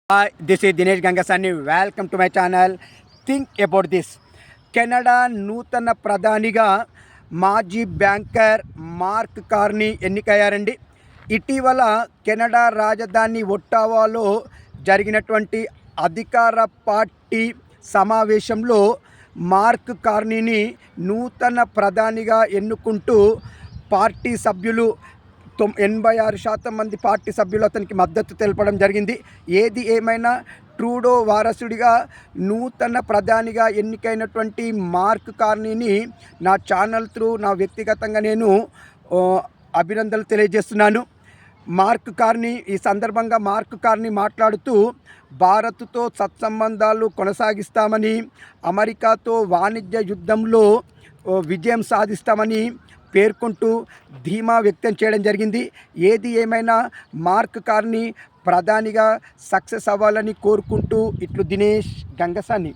Hi, this is Dinesh Gangasani. Welcome to my channel. Think about this. Canada నూతన ప్రధానిగా మాజీ banker mark Carney ఎన్నికయ్యారండి. ఇటీవల Canada రాజధాని ఒట్టావాలో జరిగినటువంటి అధికార పార్టీ సమావేశంలో మార్క్ కార్నీని నూతన ప్రధానిగా ఎన్నుకుంటూ పార్టీ సభ్యులు 86% మంది పార్టీ సభ్యులు అతనికి మద్దతు తెలపడం జరిగింది. ఏది ఏమైనా ట్రూడో వారసుడిగా నూతన ప్రధానిగా ఎన్నికైనటువంటి మార్క్ కార్నీని నా ఛానల్ త్రూ నా వ్యక్తిగతంగా నేను అభినందనలు తెలియజేస్తున్నాను. ఈ సందర్భంగా మార్క్ కార్నీ మాట్లాడుతూ భారత్తో సత్సంబంధాలు కొనసాగిస్తామని, అమెరికాతో వాణిజ్య యుద్ధంలో విజయం సాధిస్తామని పేర్కొంటూ ధీమా వ్యక్తం చేయడం జరిగింది. ఏది ఏమైనా మార్క్ కార్నీ ప్రధానిగా సక్సెస్ అవ్వాలని కోరుకుంటూ ఇట్లు దినేష్ గంగసాని.